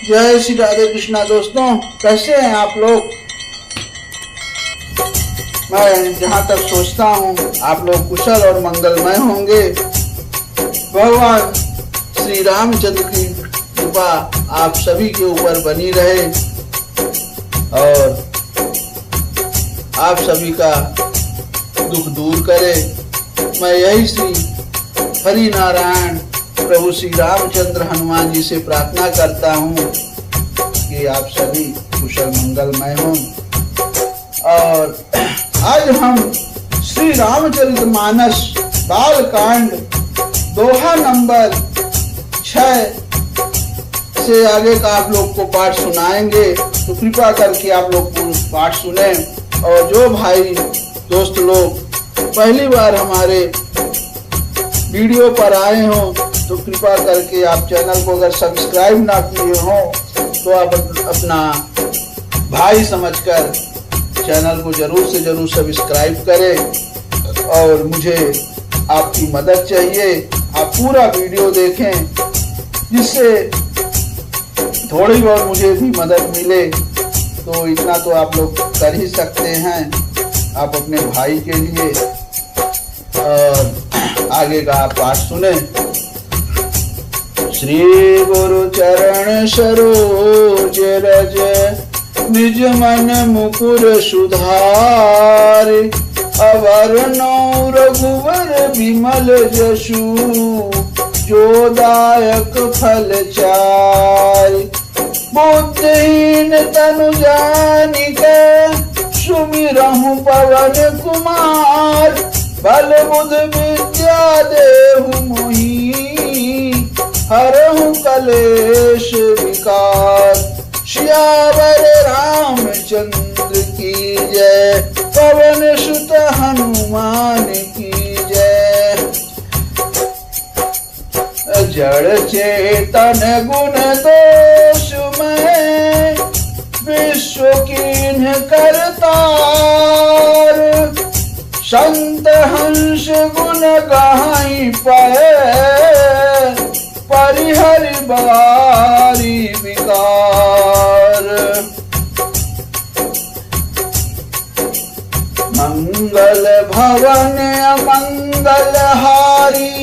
जय श्री राधे कृष्णा। दोस्तों, कैसे हैं आप लोग? मैं जहाँ तक सोचता हूँ आप लोग कुशल और मंगलमय होंगे। भगवान श्री रामचंद्र की कृपा आप सभी के ऊपर बनी रहे और आप सभी का दुख दूर करे। मैं यही श्री हरि नारायण प्रभु श्री रामचंद्र हनुमान जी से प्रार्थना करता हूँ कि आप सभी कुशल मंगलमय हों। और आज हम श्री रामचरितमानस बाल कांड दोहा नंबर 6 से आगे का आप लोग को पाठ सुनाएंगे, तो कृपा करके आप लोग पाठ सुने। और जो भाई दोस्त लोग पहली बार हमारे वीडियो पर आए हों तो कृपा करके आप चैनल को अगर सब्सक्राइब ना किए हों तो आप अपना भाई समझकर चैनल को जरूर से जरूर सब्सक्राइब करें। और मुझे आपकी मदद चाहिए, आप पूरा वीडियो देखें जिससे थोड़ी बहुत मुझे भी मदद मिले। तो इतना तो आप लोग कर ही सकते हैं आप अपने भाई के लिए। और आगे का आप पाठ सुने। श्री गुरु चरण सरोज रज निज मन मुकुर सुधार अवर नौ रघुवर विमल जसु जो दायक फल चार बुद्धिहीन तनु जानिक सुमिरहु पवन कुमार बल बुध विद्या देहु मोहि हरहु कलेश विकार। श्यावर रामचंद्र की जय, पवन सुत हनुमान की जय। जड़ चेतन गुण दोष में विश्व कीन्ह करतार संत हंस गुण गाई पाए परिहरि बारी विकार। मंगल भवन अमंगल हारी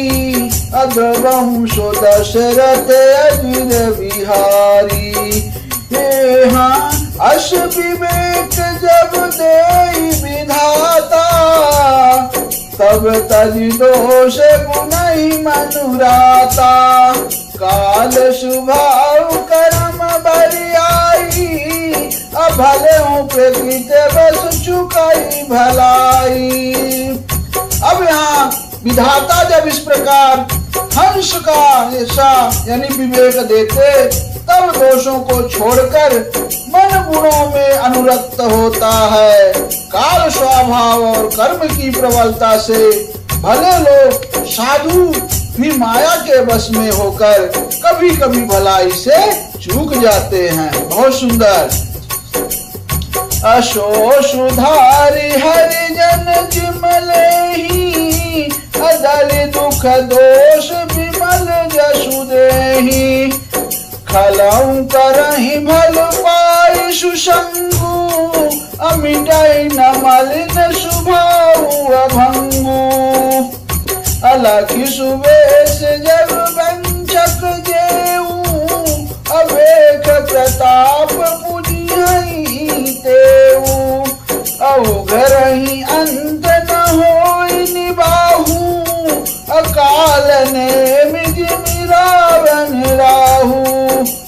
अद्रवंश दशरथ अजिर बिहारी। हाँ अश विवेक जब देई विधाता तब तजि दोष गुणहि मनुराता। काल शुभाव कर्म बरियाई अभले प्रकृति बस चुकाई भलाई। अब यहाँ विधाता जब इस प्रकार हंस का ऐसा यानी विवेक देते तब दोषों को छोड़कर मन गुणों में अनुरक्त होता है। काल स्वभाव और कर्म की प्रबलता से भले लोग साधु भी माया के वश में होकर कभी कभी भलाई से चूक जाते हैं। बहुत सुंदर। अशो सुधारी हरिजन जिमले ही अदल दुख दोष विमल जसु देहि। खलऊ करहि भल पाई सुसंगु अमिटै न मलिन स्वभाव अभंगु। अलखि सुवेश जब वंचक जेऊ अवेख प्रताप पुजिहि तेऊ। अउघरहि अंत न होई निबाहु अकाल नेमि जिमि रावण राहु।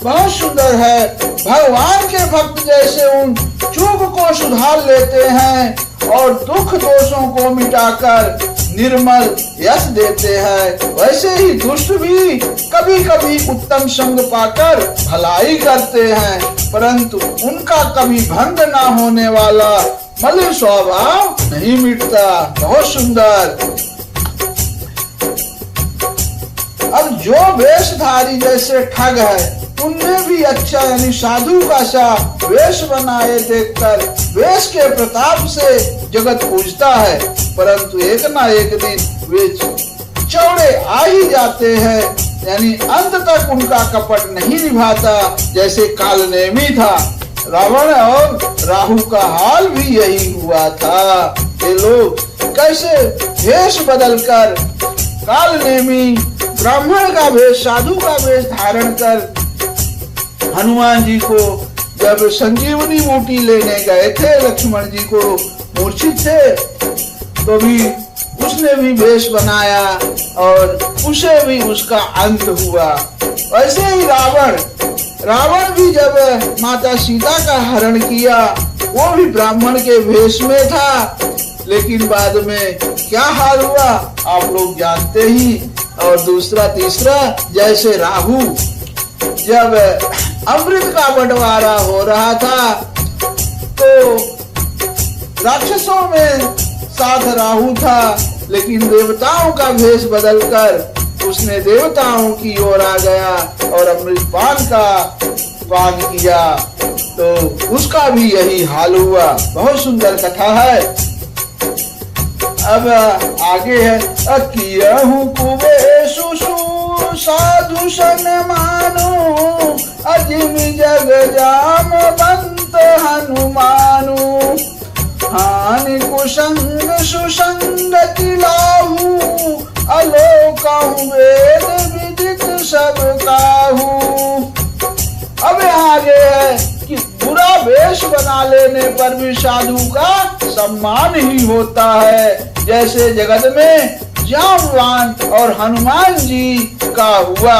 बहुत सुंदर है। भगवान के भक्त जैसे उन चूक को सुधार लेते हैं और दुख दोषों को मिटाकर निर्मल यश देते हैं, वैसे ही दुष्ट भी कभी कभी उत्तम संग पाकर भलाई करते हैं, परंतु उनका कभी भंग ना होने वाला मलिन स्वभाव नहीं मिटता। बहुत सुंदर। अब जो वेशधारी जैसे ठग है उनमें भी अच्छा यानी साधु का सा वेश बनाए देखकर वेश के प्रताप से जगत पूजता है, परंतु एक ना एक दिन वे चौड़े आ ही जाते हैं। यानी अंत तक उनका कपट नहीं निभाता जैसे कालनेमी था। रावण और राहु का हाल भी यही हुआ था। ये लोग कैसे वेश बदलकर कालनेमी ब्राह्मण का वेश, साधु का वेश धारण कर हनुमान जी को जब संजीवनी बूटी लेने गए थे, लक्ष्मण जी को मूर्छित थे, तो भी उसने भी वेश बनाया और उसे भी उसका अंत हुआ। वैसे ही रावण भी जब माता सीता का हरण किया, वो भी ब्राह्मण के वेश में था, लेकिन बाद में क्या हाल हुआ आप लोग जानते ही। और दूसरा तीसरा, जैसे राहु जब अमृत का बंटवारा हो रहा था तो राक्षसों में साथ राहु था, लेकिन देवताओं का भेष बदलकर उसने देवताओं की ओर आ गया और अमृतपान का पान किया, तो उसका भी यही हाल हुआ। बहुत सुंदर कथा है। अब आगे है, कियहु कुबेशु साधु सन मानु, अजिमि जग जाम बंत हनुमानु, हानि कुसंग सुसंग तिलाहु, अलोकहु वेद विदित सब काहू। अब आगे है कि बुरा वेश बना लेने पर भी साधु का सम्मान ही होता है, जैसे जगत में जामवान और हनुमान जी का हुआ।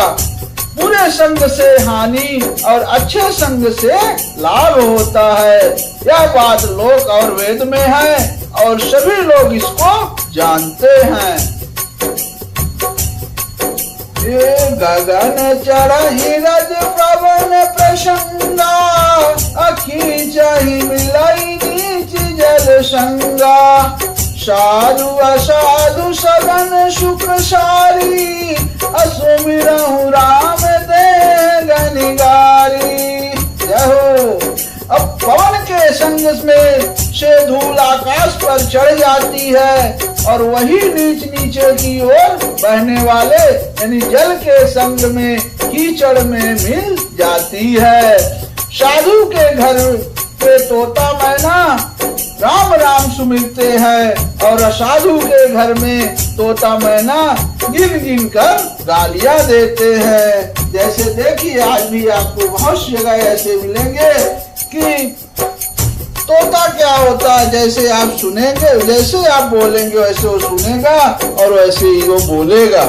बुरे संग से हानि और अच्छे संग से लाभ होता है। यह बात लोक और वेद में है और सभी लोग इसको जानते हैं। ये गगन चढ़ी रज पवन प्रसंगा, अखी चाही मिलाई नीच जल संगा, साधु असाधु सदन सुख सारी, असुमिरहु राम दे गनिगारी। अब पवन के संग में से धूल आकाश पर चढ़ जाती है और वही नीच नीचे की ओर बहने वाले यानी जल के संग में कीचड़ में मिल जाती है। साधु के घर पे तोता मैना राम राम सुमिरते हैं और असाधु के घर में तोता मैना गिन गिन कर गालियां देते हैं। जैसे देखिए आज भी आपको बहुत जगह ऐसे मिलेंगे कि तोता क्या होता है, जैसे आप सुनेंगे, जैसे आप बोलेंगे वैसे वो सुनेगा और वैसे ही वो बोलेगा।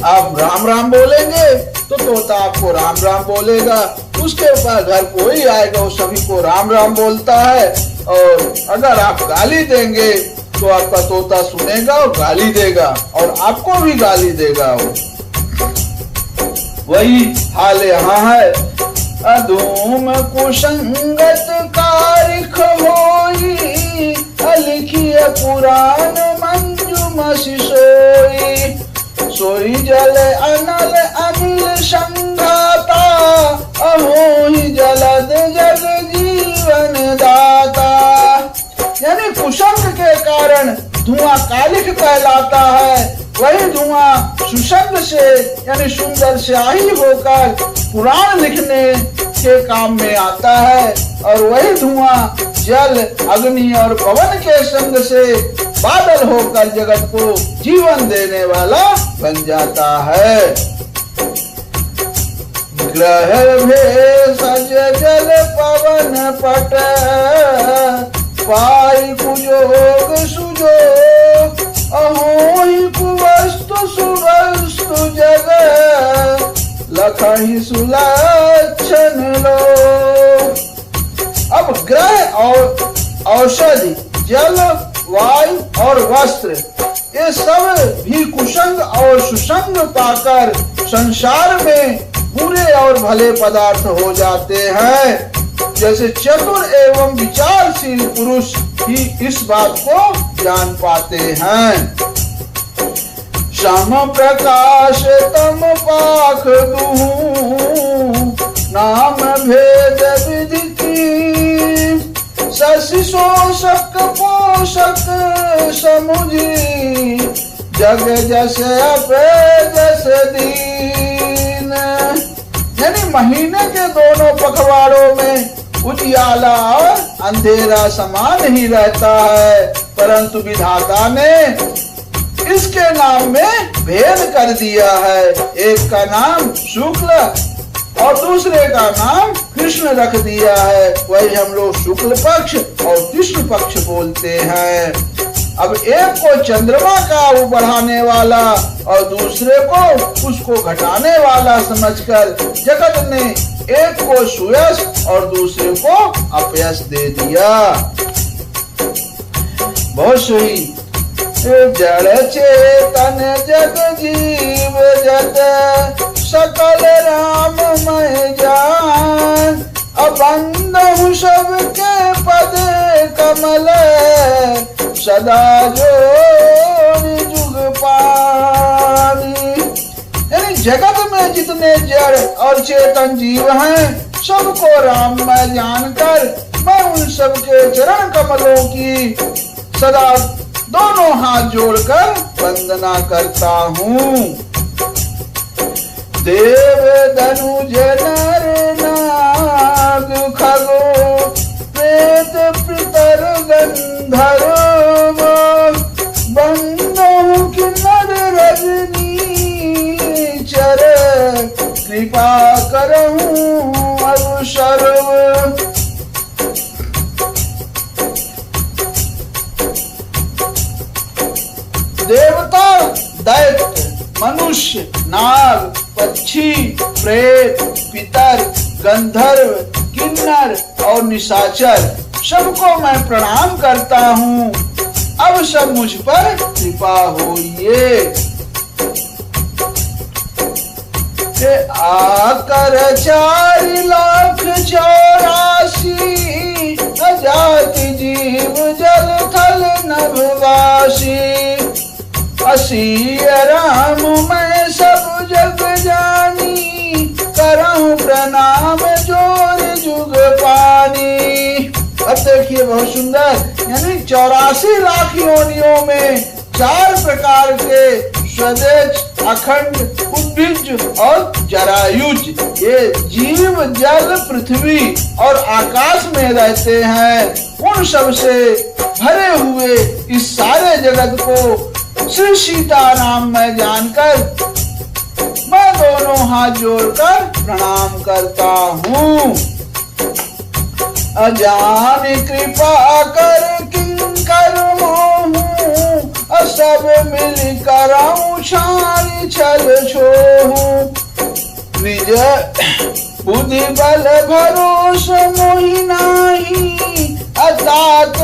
आप राम राम बोलेंगे तो तोता आपको राम राम बोलेगा। उसके ऊपर घर कोई आएगा वो सभी को राम राम बोलता है, और अगर आप गाली देंगे तो आपका तोता सुनेगा और गाली देगा और आपको भी गाली देगा। वही हाल यहाँ है। अधूम कुसंगत कारिख होई, अलिखिय पुराण मंजुमसि सोई, सोई जल अनल अनिल संघाता, अहोहि जलद जग जीवन दाता। यानी कुसंग के कारण धुआं कालिख कहलाता है, वही धुआं सुसंग से यानी सुंदर स्याही होकर पुराण लिखने के काम में आता है, और वही धुआं जल अग्नि और पवन के संग से बादल होकर जगत को जीवन देने वाला बन जाता है। ग्रह भेषज जल पवन पट, पाई कुजोग सुजोग, अहोहि कुवस्तु सुवस्तु जग, लखहि सुलक्षण लोग। अब ग्रह और औषधि, जल, वायु और वस्त्र, ये सब भी कुसंग और सुसंग पाकर संसार में बुरे और भले पदार्थ हो जाते हैं। जैसे चतुर एवं विचारशील पुरुष ही इस बात को जान पाते हैं। सम प्रकाश तम पाख दुहु, नाम भेद विदिति, शशि शोषक पोषक समुझी, जग जस अपे जस दीन। यानी महीने के दोनों पखवाड़ों में उजियाला और अंधेरा समान ही रहता है, परंतु विधाता ने इसके नाम में भेद कर दिया है। एक का नाम शुक्ल और दूसरे का नाम कृष्ण रख दिया है। वही हम लोग शुक्ल पक्ष और कृष्ण पक्ष बोलते हैं। अब एक को चंद्रमा का वो बढ़ाने वाला और दूसरे को उसको घटाने वाला समझकर जगत ने एक को सुयश और दूसरे को अपयश दे दिया। बहुत सही। जड़ चेतन जग जीव जत सकल राममय जान, अबंधु सबके पद कमल सदा जोड़ जुग पानी। यानी जगत में जितने जड़ और चेतन जीव हैं, सबको राममय जानकर मैं उन सबके चरण कमलों की सदा दोनों हाथ जोड़कर वंदना करता हूँ। देव धनुज नर नाग खगो प्रेत पितर गंधर्व, बंदों की नर रजनी चर कृपा करहूँ अब सर्व। देवता, दैत्य, मनुष्य, नाग, पक्षी, प्रेत, पितर, गंधर्व, किन्नर और निशाचर सबको मैं प्रणाम करता हूँ। अब सब मुझ पर कृपा होइए। आकर 4,84,000 जीव जल थल नभवासी, असी राम मैं सब जग जानी, करहूं प्रणाम जोर जुग पानी। अब देखिए बहुत सुंदर। यानी 84 लाख योनियों में 4 प्रकार के स्वदेश, अखंड, उद्भिज और जरायुज ये जीव जल पृथ्वी और आकाश में रहते हैं। उन सब से भरे हुए इस सारे जगत को श्री सीताराम में जानकर मैं दोनों हाथ जोड़कर प्रणाम करता हूँ। अजान कृपा कर किंकर मोहूं, सब मिल कराऊं छान छल छोहूं। निज बुद्धि बल भरोस मोहि नाही, अतात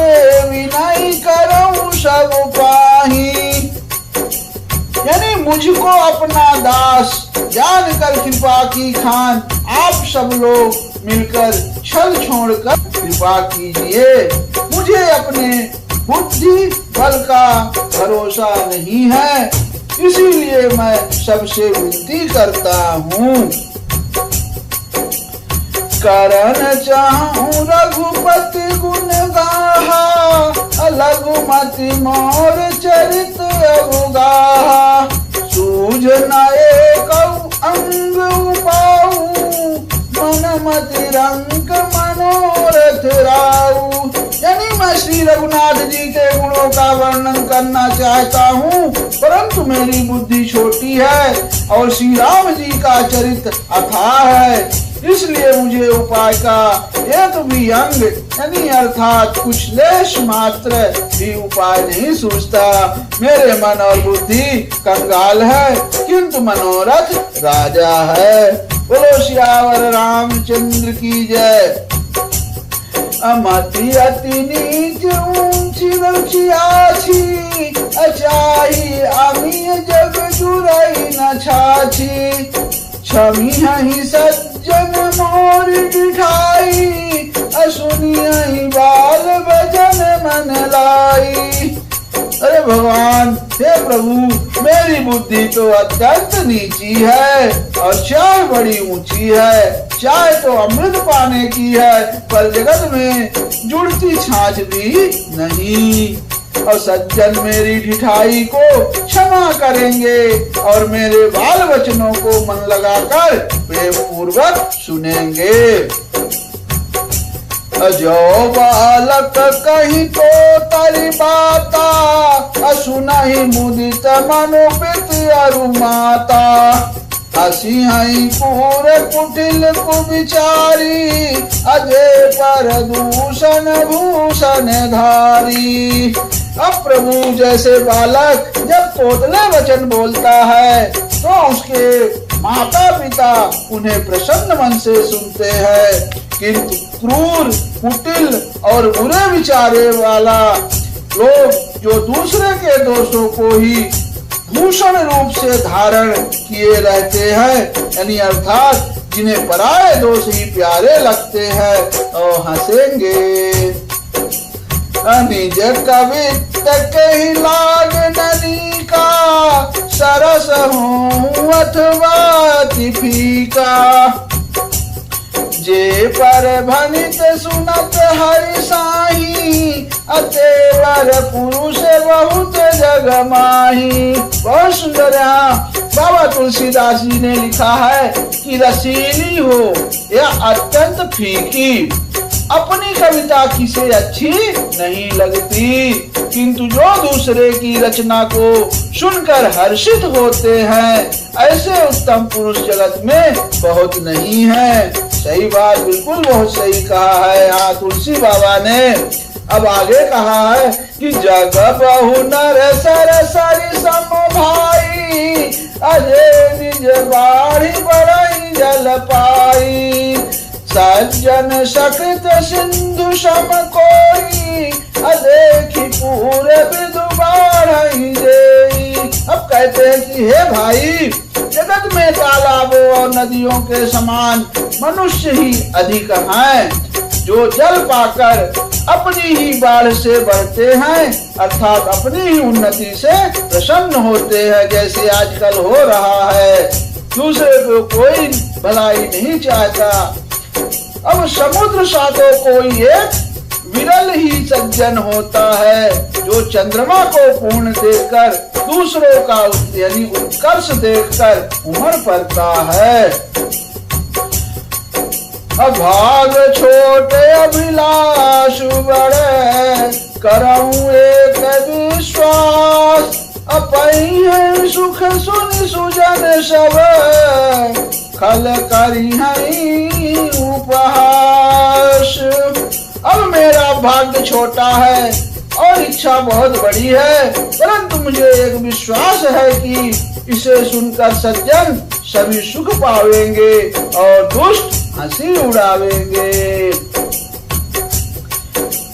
विनय करऊं सब पाही। यानी मुझको अपना दास जानकर कृपा की खान आप सब लोग मिलकर छल छोड़कर कृपा कीजिए। मुझे अपने बुद्धि बल का भरोसा नहीं है, इसीलिए मैं सबसे विनती करता हूँ। करन चाहूं रघुपति गुण गाहा, लघुमति मोर चरित अवगाहा। सूझ नए कऊ अंग उपाऊ, मन मति रंग मनोरथ राऊ। यानी मैं श्री रघुनाथ जी के गुणों का वर्णन करना चाहता हूँ, परंतु मेरी बुद्धि छोटी है और श्री राम जी का चरित्र अथाह है, इसलिए मुझे उपाय का एक भी अंग यानी अर्थात कुछ लेश मात्र भी उपाय नहीं सूझता। मेरे मन और बुद्धि कंगाल है, किंतु मनोरथ राजा है। बोलो सियावर रामचंद्र की जय। अमति अति नीच ऊंची रुचि आछी, अचाही अमी जग जुरई न छाछी। छमी ही सज्जन मोर बिठाई, असुनियहि बाल भजन मन लाई। अरे भगवान, हे प्रभु, मेरी बुद्धि तो अत्यंत नीची है और चाह बड़ी ऊंची है। चाहे तो अमृत पाने की है, पर जगत में जुड़ती छाछ भी नहीं। और सज्जन मेरी ढिठाई को क्षमा करेंगे और मेरे बाल वचनों को मन लगाकर प्रेम पूर्वक सुनेंगे। जो बालक कहीं तो तरी बाता, असुनहि मुदित मनुपित अरु माता। हसी हई पूर कुटिल कुविचारी, अजय पर दूषण भूषण धारी। अब प्रभु जैसे बालक जब तोतले वचन बोलता है तो उसके माता पिता उन्हें प्रसन्न मन से सुनते हैं, किंतु क्रूर कुटिल और बुरे विचारे वाला लोग जो दूसरे के दोषों को ही भूषण रूप से धारण किए रहते हैं, यानी अर्थात जिन्हें पराये दोष ही प्यारे लगते हैं, और हंसेंगे। निज कवित कही लाग ननी का, सरस हूँ अथवा फीका। जे पर भनित सुनत हरि साही, अतेवर पुरुष बहुत जग माही। बहुत सुंदर यहाँ बाबा तुलसीदास जी ने लिखा है कि रसीली हो या अत्यंत फीकी, अपनी कविता किसे अच्छी नहीं लगती, किंतु जो दूसरे की रचना को सुनकर हर्षित होते हैं, ऐसे उत्तम पुरुष जगत में बहुत नहीं है। सही बात, बिल्कुल बहुत सही कहा है यहाँ तुलसी बाबा ने। अब आगे कहा है कि जग बहु नर सर सरि सम भाई, अजय निज बाढ़ी बड़ई जल पाई। सज्जन सकृत सिंधु सम कोई, अदेखी पूरे विदु बाढ़ई देई। अब कहते हैं कि हे भाई, जगत में तालाबों और नदियों के समान मनुष्य ही अधिक हैं, जो जल पाकर अपनी ही बाढ़ से बढ़ते हैं, अर्थात अपनी ही उन्नति से प्रसन्न होते हैं, जैसे आजकल हो रहा है। दूसरे को कोई भलाई नहीं चाहता। अब समुद्र सा तो कोई एक विरल ही सज्जन होता है, जो चंद्रमा को पूर्ण देखकर दूसरों का यानी उत्कर्ष देखकर उमड़ पड़ता है। अभाग छोटे अभिलाष बड़े, करऊं एक विश्वास। अपई है सुख सुनि सुजन सब, खल करी है उपहास। अब मेरा भाग्य छोटा है और इच्छा बहुत बड़ी है, परंतु मुझे एक विश्वास है कि इसे सुनकर सज्जन सभी सुख पावेंगे और दुष्ट हंसी उड़ावेंगे।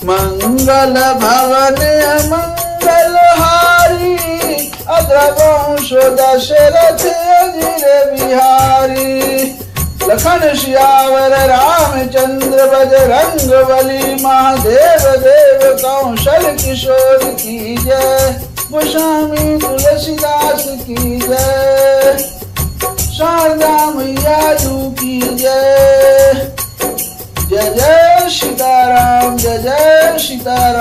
मंगल भवन मंगल हारी, अद्रवंश दशरथ अजिर बिहारी। लखन श्यावर रामचंद्र बजरंग बली, महादेव देव कौशल किशोर की जय। गोस्वामी तुलसीदास की जय। शारदा मैया जू की जय। जय जय सीताराम, जय जय सीताराम।